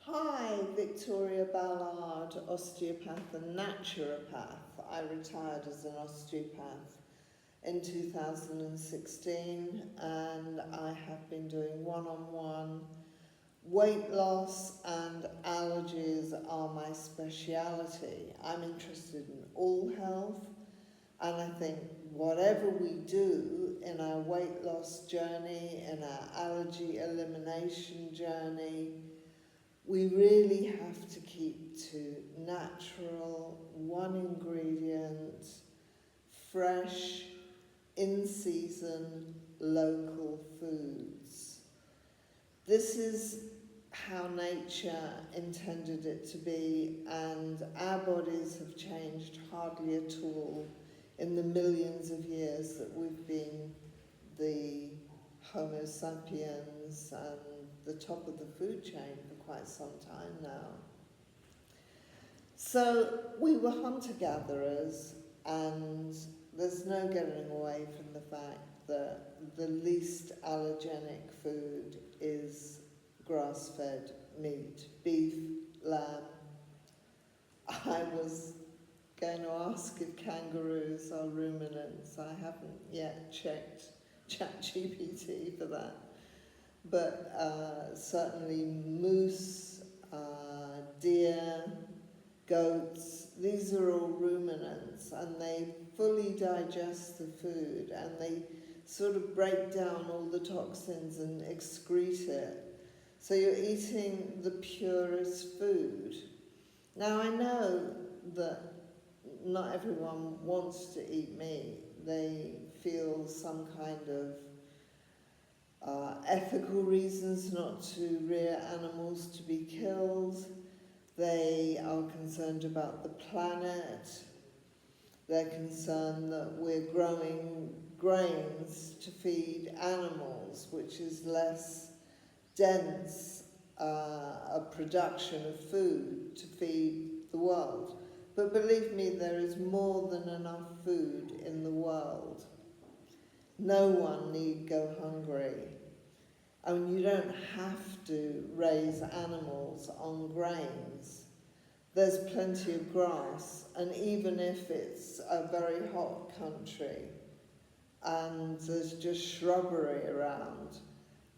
Hi, Victoria Ballard, osteopath and naturopath. I retired as an osteopath in 2016 and I have been doing one-on-one weight loss, and allergies are my speciality. I'm interested in all health, and I think whatever we do in our weight loss journey, in our allergy elimination journey, we really have to keep to natural, one ingredient, fresh, in season, local foods. This is how nature intended it to be, and our bodies have changed hardly at all in the millions of years that we've been the Homo sapiens and the top of the food chain for quite some time now. So we were hunter-gatherers, and there's no getting away from the fact that the least allergenic food is grass-fed meat, beef, lamb. I was going to ask if kangaroos are ruminants. I haven't yet checked ChatGPT for that. But certainly moose, deer, goats, these are all ruminants, and they fully digest the food and they sort of break down all the toxins and excrete it. So you're eating the purest food. Now I know that not everyone wants to eat meat. They feel some kind of ethical reasons not to rear animals to be killed. They are concerned about the planet. They're concerned that we're growing grains to feed animals, which is less dense a production of food to feed the world. But believe me, there is more than enough food in the world. No one need go hungry. I mean, you don't have to raise animals on grains. There's plenty of grass, and even if it's a very hot country and there's just shrubbery around,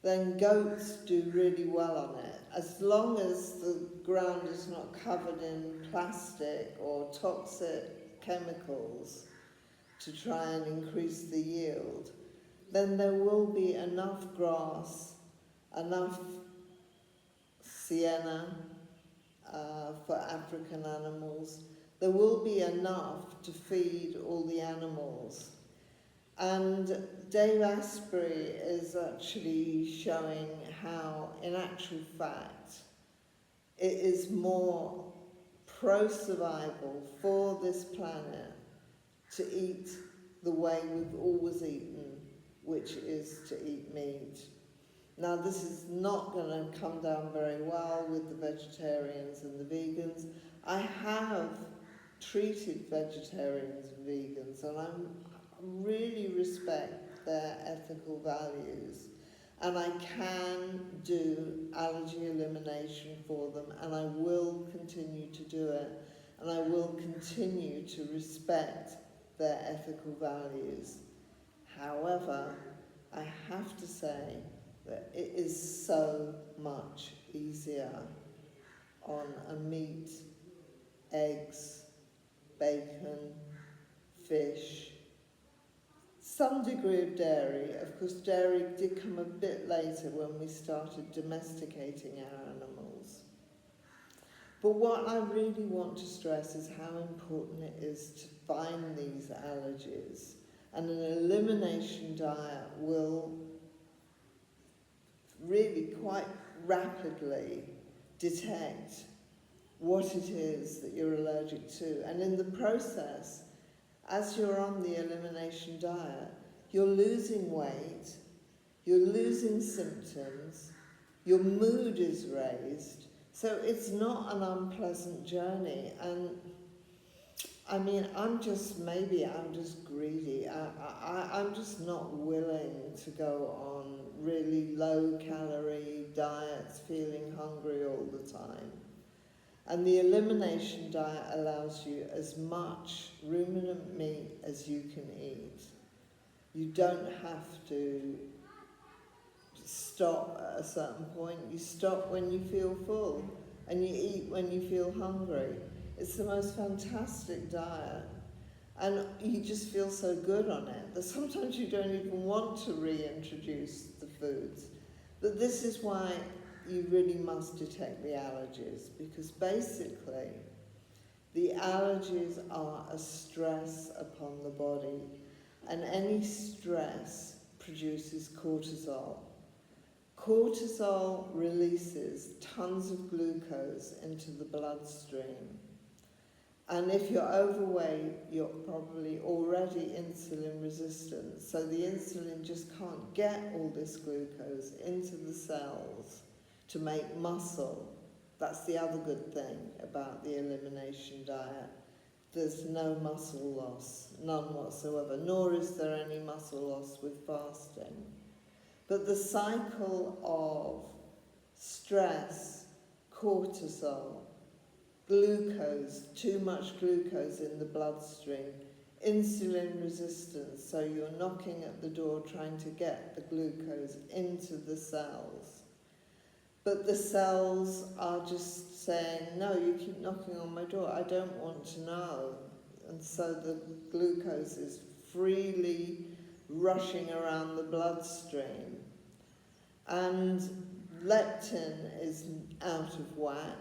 then goats do really well on it. As long as the ground is not covered in plastic or toxic chemicals to try and increase the yield, then there will be enough grass, enough sienna for African animals. There will be enough to feed all the animals. And Dave Asprey is actually showing how, in actual fact, it is more pro-survival for this planet to eat the way we've always eaten, which is to eat meat. Now, this is not going to come down very well with the vegetarians and the vegans. I have treated vegetarians and vegans, and I really respect their ethical values. And I can do allergy elimination for them, and I will continue to do it, and I will continue to respect their ethical values. However, I have to say that it is so much easier on a meat, eggs, bacon, fish, some degree of dairy. Of course, dairy did come a bit later when we started domesticating our animals. But what I really want to stress is how important it is to find these allergies. And an elimination diet will really quite rapidly detect what it is that you're allergic to. And in the process, as you're on the elimination diet, you're losing weight, you're losing symptoms, your mood is raised, so it's not an unpleasant journey. And I mean, maybe I'm just greedy. I'm just not willing to go on really low calorie diets, feeling hungry all the time. And the elimination diet allows you as much ruminant meat as you can eat. You don't have to stop at a certain point. You stop when you feel full and you eat when you feel hungry. It's the most fantastic diet. And you just feel so good on it that sometimes you don't even want to reintroduce the foods. But this is why you really must detect the allergies, because basically the allergies are a stress upon the body, and any stress produces cortisol. Cortisol releases tons of glucose into the bloodstream. And if you're overweight, you're probably already insulin resistant. So the insulin just can't get all this glucose into the cells to make muscle. That's the other good thing about the elimination diet. There's no muscle loss, none whatsoever, nor is there any muscle loss with fasting. But the cycle of stress, cortisol, glucose, too much glucose in the bloodstream, insulin resistance, so you're knocking at the door trying to get the glucose into the cells. But the cells are just saying, no, you keep knocking on my door, I don't want to know. And so the glucose is freely rushing around the bloodstream. And leptin is out of whack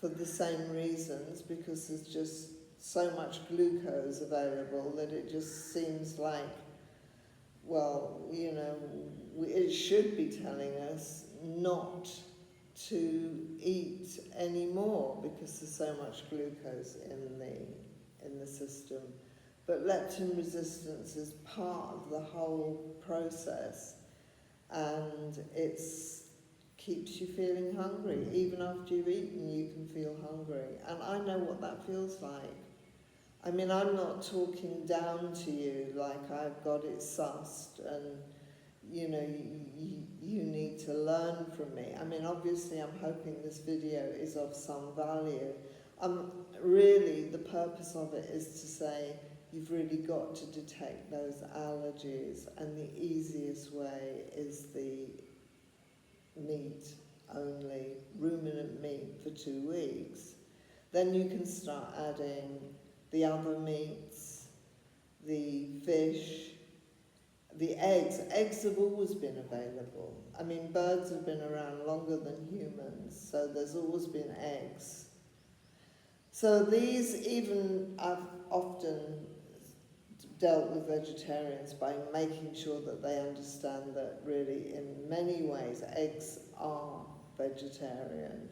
for the same reasons, because there's just so much glucose available that it just seems like, well, you know, it should be telling us not to eat anymore because there's so much glucose in the system. But leptin resistance is part of the whole process, and it's keeps you feeling hungry. Even after you've eaten, you can feel hungry. And I know what that feels like. I mean, I'm not talking down to you like I've got it sussed and, you know, you need to learn from me. I mean, obviously, I'm hoping this video is of some value. Really, the purpose of it is to say you've really got to detect those allergies, and the easiest way is the meat only, ruminant meat for 2 weeks. Then you can start adding the other meats, the fish, the eggs. Eggs have always been available. I mean, birds have been around longer than humans, so there's always been eggs. So these, even I've often dealt with vegetarians by making sure that they understand that really in many ways eggs are vegetarian.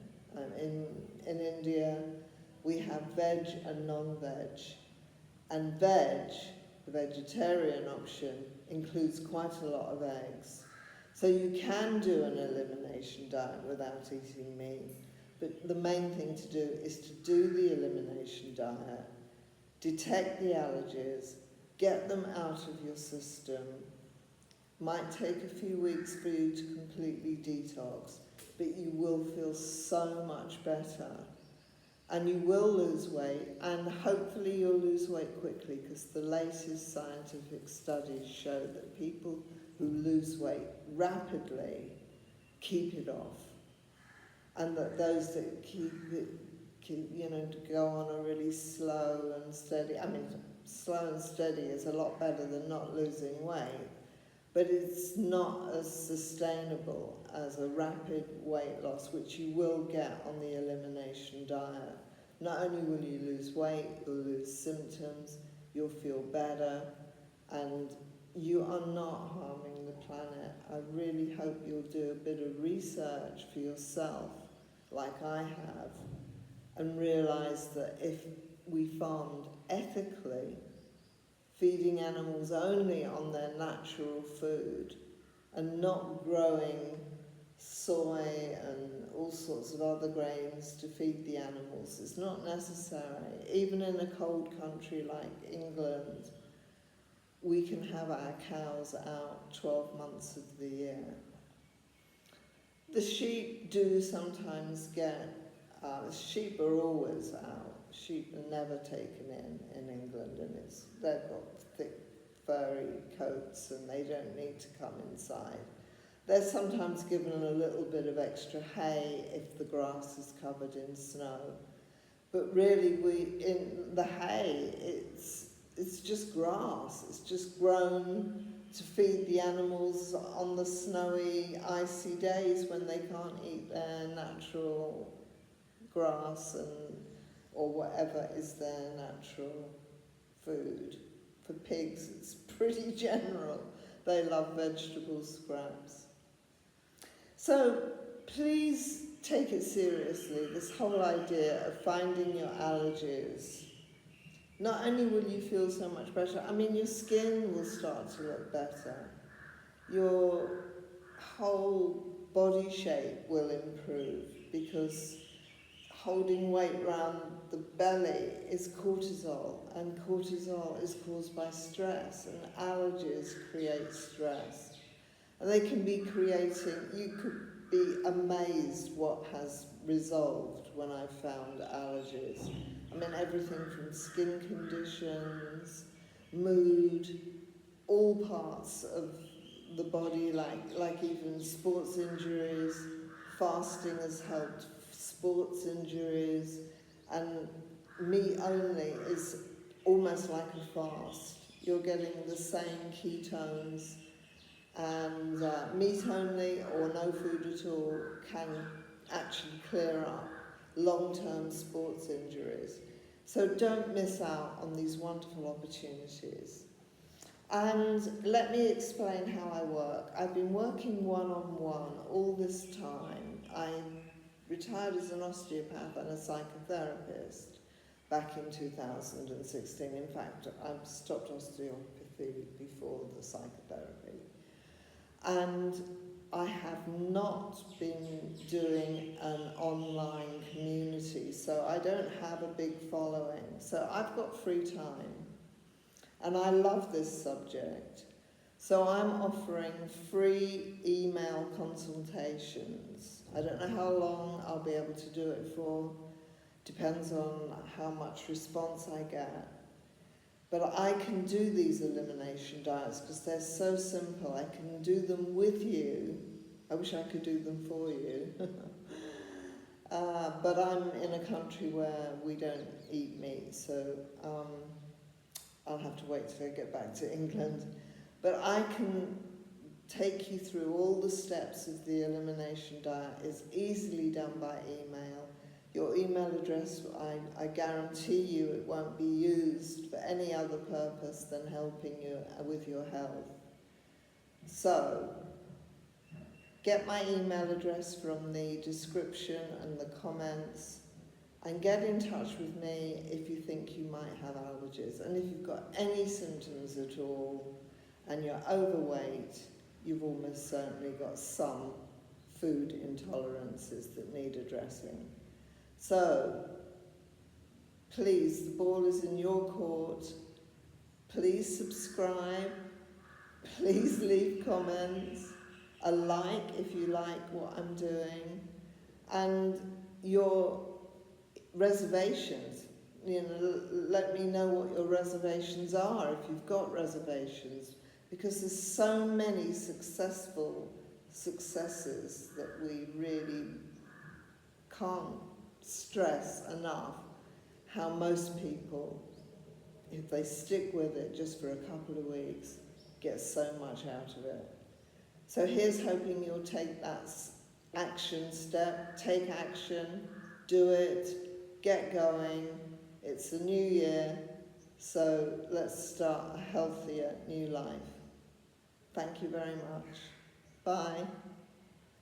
In India we have veg and non-veg, and veg, the vegetarian option, includes quite a lot of eggs. So you can do an elimination diet without eating meat, but the main thing to do is to do the elimination diet, detect the allergies, get them out of your system. Might take a few weeks for you to completely detox, but you will feel so much better. And you will lose weight, and hopefully you'll lose weight quickly, because the latest scientific studies show that people who lose weight rapidly keep it off. And that those that keep you know, to go on a really slow and steady, I mean, slow and steady is a lot better than not losing weight, but it's not as sustainable as a rapid weight loss, which you will get on the elimination diet. Not only will you lose weight, you'll lose symptoms, you'll feel better, and you are not harming the planet. I really hope you'll do a bit of research for yourself, like I have, and realise that if we farmed ethically, feeding animals only on their natural food and not growing soy and all sorts of other grains to feed the animals. It's not necessary. Even in a cold country like England, we can have our cows out 12 months of the year. The sheep do sometimes get, sheep are always out. Sheep are never taken in England, and they've got thick furry coats and they don't need to come inside. They're sometimes given a little bit of extra hay if the grass is covered in snow. But really, in the hay, it's just grass. It's just grown to feed the animals on the snowy, icy days when they can't eat their natural grass or whatever is their natural food. For pigs, it's pretty general. They love vegetable scraps. So please take it seriously, this whole idea of finding your allergies. Not only will you feel so much better, I mean, your skin will start to look better. Your whole body shape will improve, because holding weight around the belly is cortisol, and cortisol is caused by stress, and allergies create stress. And they can be creating, you could be amazed what has resolved when I found allergies. I mean, everything from skin conditions, mood, all parts of the body, like even sports injuries. Fasting has helped sports injuries, and meat only is almost like a fast. You're getting the same ketones, and meat only or no food at all can actually clear up long-term sports injuries. So don't miss out on these wonderful opportunities. And let me explain how I work. I've been working one-on-one all this time. I retired as an osteopath and a psychotherapist back in 2016. In fact, I stopped osteopathy before the psychotherapy. And I have not been doing an online community, so I don't have a big following. So I've got free time, and I love this subject. So I'm offering free email consultations. I don't know how long I'll be able to do it for. Depends on how much response I get. But I can do these elimination diets because they're so simple. I can do them with you. I wish I could do them for you. But I'm in a country where we don't eat meat, so I'll have to wait till I get back to England. But I can take you through all the steps of the elimination diet. It's easily done by email. Your email address, I guarantee you it won't be used for any other purpose than helping you with your health. So, get my email address from the description and the comments, and get in touch with me if you think you might have allergies. And if you've got any symptoms at all, and you're overweight, you've almost certainly got some food intolerances that need addressing. So, please, the ball is in your court. Please subscribe. Please leave comments. A like if you like what I'm doing. And your reservations. Let me know what your reservations are if you've got reservations. Because there's so many successes that we really can't stress enough how most people, if they stick with it just for a couple of weeks, get so much out of it. So here's hoping you'll take that action step, take action, do it, get going. It's a new year, so let's start a healthier new life. Thank you very much. Bye.